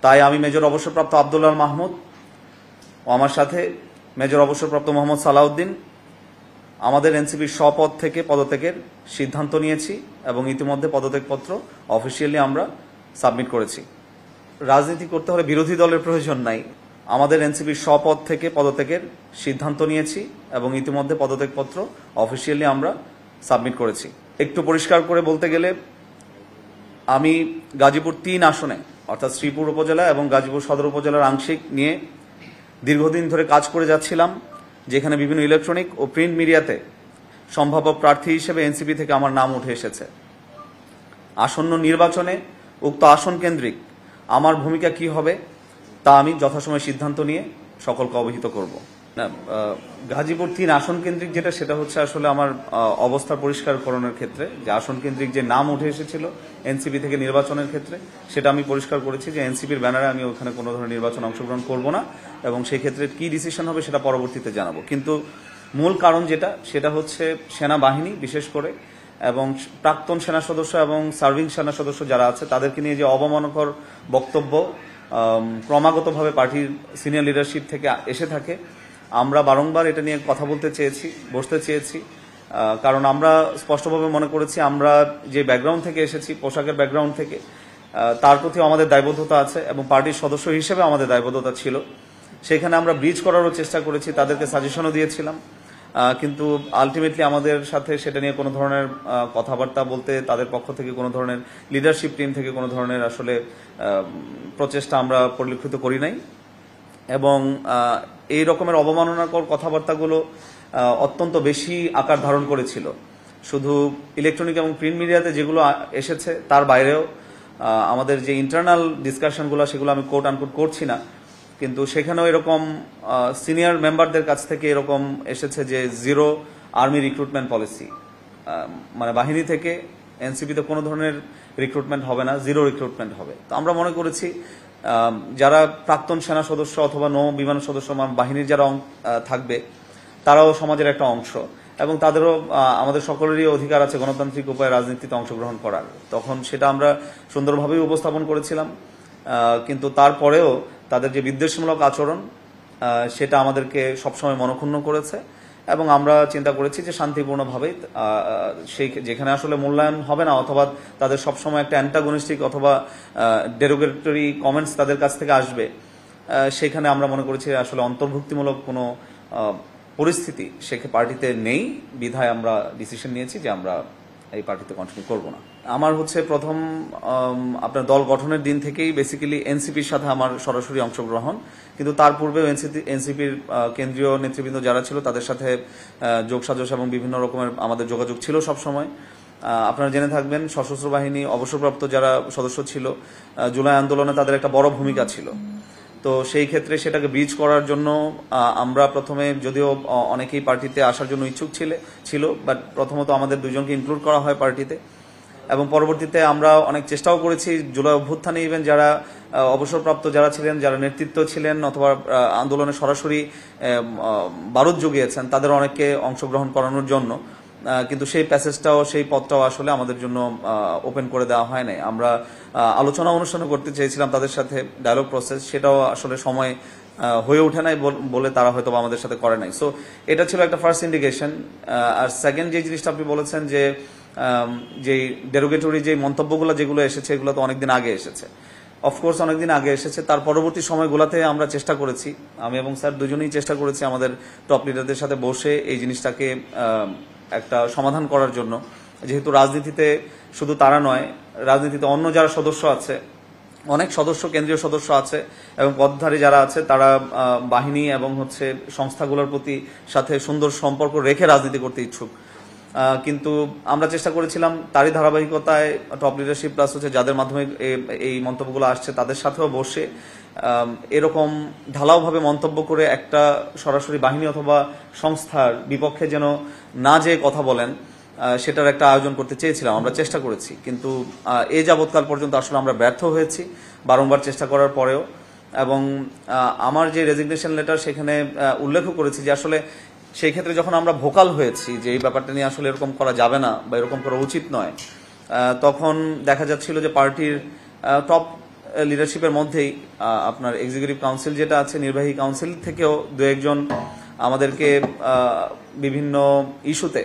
তাই আমি মেজর অবসরপ্রাপ্ত আব্দুল্লাহ মাহমুদ ও আমার সাথে মেজর অবসরপ্রাপ্ত মোহাম্মদ সালাউদ্দিন আমাদের এনসিপির স্বপদ থেকে পদত্যাগের সিদ্ধান্ত নিয়েছি এবং ইতিমধ্যে পদত্যাগপত্র অফিসিয়ালি আমরা সাবমিট করেছি। রাজনীতি করতে হলে বিরোধী দলের প্রয়োজন নাই। আমাদের এনসিপির স্বপদ থেকে পদত্যাগের সিদ্ধান্ত নিয়েছি এবং ইতিমধ্যে পদত্যাগপত্র অফিসিয়ালি আমরা সাবমিট করেছি। একটু পরিষ্কার করে বলতে গেলে আমি গাজীপুর ৩ আসনে অর্থাৎ শ্রীপুর উপজেলা এবং গাজীপুর সদর উপজেলার আংশিক নিয়ে দীর্ঘদিন ধরে কাজ করে যাচ্ছিলাম, যেখানে বিভিন্ন ইলেকট্রনিক ও প্রিন্ট মিডিয়াতে সম্ভাব্য প্রার্থী হিসেবে এনসিপি থেকে আমার নাম উঠে এসেছে। আসন্ন নির্বাচনে উক্ত আসন কেন্দ্রিক আমার ভূমিকা কি হবে তা আমি যথাসময়ে সিদ্ধান্ত নিয়ে সকলকে অবহিত করব। গাজীপুর ৩ আসন কেন্দ্রিক যেটা, সেটা হচ্ছে আসলে আমার অবস্থার পরিষ্কারকরণের ক্ষেত্রে যে আসন কেন্দ্রিক যে নাম উঠে এসেছিল এনসিপি থেকে নির্বাচনের ক্ষেত্রে, সেটা আমি পরিষ্কার করেছি যে এনসিপির ব্যানারে আমি ওখানে কোনো ধরনের নির্বাচন অংশগ্রহণ করব না এবং সেই ক্ষেত্রে কি ডিসিশন হবে সেটা পরবর্তীতে জানাবো। কিন্তু মূল কারণ সেটা হচ্ছে সেনাবাহিনী বিশেষ করে এবং প্রাক্তন সেনা সদস্য এবং সার্ভিং সেনা সদস্য যারা আছে তাদেরকে নিয়ে যে অবমাননাকর বক্তব্য ক্রমাগতভাবে পার্টির সিনিয়র লিডারশিপ থেকে এসে থাকে, আমরা বারংবার এটা নিয়ে কথা বসতে চেয়েছি, কারণ আমরা স্পষ্টভাবে মনে করেছি আমরা যে ব্যাকগ্রাউন্ড থেকে এসেছি, পোশাকের ব্যাকগ্রাউন্ড থেকে, তার প্রতি আমাদের দায়বদ্ধতা আছে এবং পার্টির সদস্য হিসেবে আমাদের দায়বদ্ধতা ছিল। সেখানে আমরা ব্রিজ করারও চেষ্টা করেছি, তাদেরকে সাজেশনও দিয়েছিলাম, কিন্তু আলটিমেটলি আমাদের সাথে সেটা নিয়ে কোনো ধরনের কথাবার্তা বলতে তাদের পক্ষ থেকে কোনো ধরনের লিডারশিপ টিম থেকে কোনো ধরনের আসলে প্রচেষ্টা আমরা পরিলক্ষিত করি নাই এবং এই রকমের অবমাননাকর কথাবার্তাগুলো অত্যন্ত বেশি আকার ধারণ করেছিল। শুধু ইলেকট্রনিক এবং প্রিন্ট মিডিয়াতে যেগুলো এসেছে তার বাইরেও আমাদের যে ইন্টারনাল ডিসকাশনগুলো সেগুলো আমি কোট আনকোট করছি না, কিন্তু সেখানেও এরকম সিনিয়র মেম্বারদের কাছ থেকে এরকম এসেছে যে জিরো আর্মি রিক্রুটমেন্ট পলিসি, মানে বাহিনী থেকে এনসিপিতে কোনো ধরনের রিক্রুটমেন্ট হবে না, জিরো রিক্রুটমেন্ট হবে। তো আমরা মনে করেছি যারা প্রাক্তন সেনা সদস্য অথবা নৌ বিমান সদস্য বাহিনীর যারা থাকবে তারাও সমাজের একটা অংশ এবং তাদেরও আমাদের সকলেরই অধিকার আছে গণতান্ত্রিক উপায়ে রাজনীতিতে অংশগ্রহণ করার। তখন সেটা আমরা সুন্দরভাবেই উপস্থাপন করেছিলাম, কিন্তু তারপরেও তাদের যে বিদ্বেষমূলক আচরণ সেটা আমাদেরকে সবসময় মনক্ষুণ্ণ করেছে এবং আমরা চিন্তা করেছি যে শান্তিপূর্ণভাবে যেখানে আসলে মূল্যায়ন হবে না অথবা তাদের সবসময় একটা অ্যান্টাগনিস্টিক অথবা ডেরোগেটরি কমেন্টস তাদের কাছ থেকে আসবে, সেখানে আমরা মনে করেছি আসলে অন্তর্ভুক্তিমূলক কোনো পরিস্থিতি পার্টিতে নেই, বিধায় আমরা ডিসিশন নিয়েছি যে আমরা এই পার্টিতে কন্টিনিউ করব না। আমার হচ্ছে প্রথম আপনার দল গঠনের দিন থেকেই বেসিক্যালি এনসিপির সাথে আমার সরাসরি অংশগ্রহণ, কিন্তু তার পূর্বেও এনসিপির কেন্দ্রীয় নেতৃবৃন্দ যারা ছিল তাদের সাথে যোগসাজশ এবং বিভিন্ন রকমের আমাদের যোগাযোগ ছিল সব সময়। আপনারা জেনে থাকবেন সশস্ত্র বাহিনী অবসরপ্রাপ্ত যারা সদস্য ছিল জুলাই আন্দোলনে তাদের একটা বড় ভূমিকা ছিল। তো সেই ক্ষেত্রে সেটাকে ব্রিজ করার জন্য আমরা প্রথমে, যদিও অনেকেই পার্টিতে আসার জন্য ইচ্ছুক ছিল, বাট প্রথমত আমাদের দুজনকে ইনক্লুড করা হয় পার্টিতে এবং পরবর্তীতে আমরা অনেক চেষ্টাও করেছি জুলাই অভ্যুত্থানে ইভেন যারা অবসরপ্রাপ্ত যারা ছিলেন, যারা নেতৃত্ব ছিলেন অথবা আন্দোলনে সরাসরি বারুদ জুগিয়েছেন তাদের অনেককে অংশগ্রহণ করানোর জন্য, কিন্তু সেই প্যাসেজটাও সেই পথটাও আসলে আমাদের জন্য ওপেন করে দেওয়া হয় নাই। আমরা আলোচনা অনুষ্ঠানও করতে চেয়েছিলাম তাদের সাথে, ডায়ালগ প্রসেস, সেটাও আসলে সময় হয়ে ওঠে নাই বলে তারা হয়তো আমাদের সাথে করে নাই। সো এটা ছিল একটা ফার্স্ট ইন্ডিকেশন। আর সেকেন্ড যে জিনিসটা আপনি বলেছেন যে ডেরোগেটরি যে মন্তব্যগুলো যেগুলো এসেছে এগুলো তো অনেকদিন আগে এসেছে, অফকোর্স অনেকদিন আগে এসেছে। তার পরবর্তী সময়গুলোতে আমরা চেষ্টা করেছি, আমি এবং স্যার দুজনেই চেষ্টা করেছি আমাদের টপ লিডারদের সাথে বসে এই জিনিসটাকে একটা সমাধান করার জন্য, যেহেতু রাজনীতিতে শুধু তারা নয়, রাজনীতিতে অন্য যারা সদস্য আছে, অনেক সদস্য কেন্দ্রীয় সদস্য আছে এবং পদধারী যারা আছে তারা বাহিনী এবং সংস্থাগুলোর প্রতি সাথে সুন্দর সম্পর্ক রেখে রাজনীতি করতে ইচ্ছুক, কিন্তু আমরা চেষ্টা করেছিলাম তারই ধারাবাহিকতায় টপ লিডারশিপ প্লাস যাদের মাধ্যমে এই মন্তব্যগুলো আসছে তাদের সাথেও বসে এরকম ঢালাওভাবে মন্তব্য করে একটা সরাসরি বাহিনী অথবা সংস্থার বিপক্ষে যেন না যে কথা বলেন সেটার একটা আয়োজন করতে চেয়েছিলাম, আমরা চেষ্টা করেছি, কিন্তু এই যাবৎকাল পর্যন্ত আসলে আমরা ব্যর্থ হয়েছি বারংবার চেষ্টা করার পরেও। এবং আমার যে রেজিগনেশন লেটার সেখানে উল্লেখ করেছি যে আসলে সেই ক্ষেত্রে যখন আমরা ভোকাল হয়েছি যে এই ব্যাপারটা নিয়ে আসলে এরকম করা যাবে না বা এরকম করা উচিত নয়, তখন দেখা যাচ্ছিল যে পার্টির টপ লিডারশিপের মধ্যেই আপনার এক্সিকিউটিভ কাউন্সিল যেটা আছে, নির্বাহী কাউন্সিল থেকেও দু একজন আমাদেরকে বিভিন্ন ইস্যুতে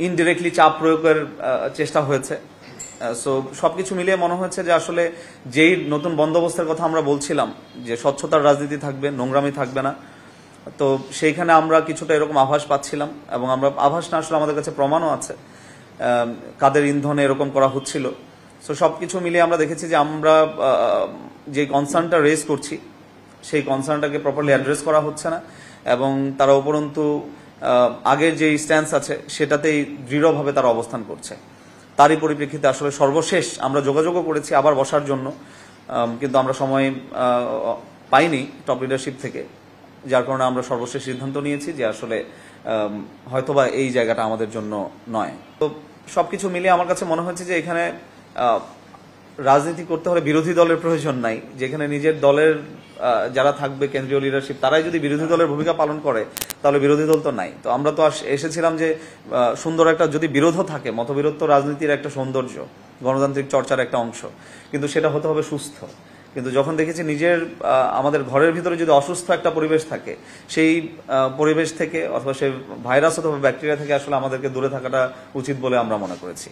ইনডিরেক্টলি চাপ প্রয়োগের চেষ্টা হয়েছে। সো সবকিছু মিলিয়ে মনে হচ্ছে যে আসলে যেই নতুন বন্দোবস্তের কথা আমরা বলছিলাম যে স্বচ্ছতার রাজনীতি থাকবে, নোংরামি থাকবে না, তো সেইখানে আমরা কিছুটা এরকম আভাস পাচ্ছিলাম, এবং আমরা আভাস না, আসলে আমাদের কাছে প্রমাণও আছে কাদের ইন্ধনে এরকম করা হচ্ছিল। সো সবকিছু মিলিয়ে আমরা দেখেছি যে আমরা যে কনসার্নটা রেজ করছি সেই কনসার্নটাকে প্রপারলি অ্যাড্রেস করা হচ্ছে না, এবং তারা উপরন্তু আগের যে স্ট্যান্স আছে সেটাতেই দৃঢ়ভাবে তারা অবস্থান করছে। তারই পরিপ্রেক্ষিতে আসলে সর্বশেষ আমরা যোগাযোগও করেছি আবার বসার জন্য, কিন্তু আমরা সময় পাইনি টপ লিডারশিপ থেকে, যার কারণে আমরা সর্বশেষ সিদ্ধান্ত নিয়েছি যে আসলে হয়তোবা এই জায়গাটা আমাদের জন্য নয়। তো সবকিছু মিলিয়ে আমার কাছে মনে হচ্ছে যে এখানে রাজনীতি করতে হলে বিরোধী দলের প্রয়োজন নাই। যেখানে নিজের দলের যারা থাকবে কেন্দ্রীয় লিডারশিপ, তারাই যদি বিরোধী দলের ভূমিকা পালন করে তাহলে বিরোধী দল তো নাই। তো আমরা তো এসেছিলাম যে সুন্দর একটা, যদি বিরোধও থাকে, মতবিরোধ তো রাজনীতির একটা সৌন্দর্য, গণতান্ত্রিক চর্চার একটা অংশ, কিন্তু সেটা হতে হবে সুস্থ। কিন্তু যখন দেখেছি নিজের আমাদের ঘরের ভিতরে যদি অসুস্থ একটা পরিবেশ থাকে, সেই পরিবেশ থেকে অথবা সেই ভাইরাস অথবা ব্যাকটেরিয়া থেকে আসলে আমাদেরকে দূরে থাকাটা উচিত বলে আমরা মনে করেছি।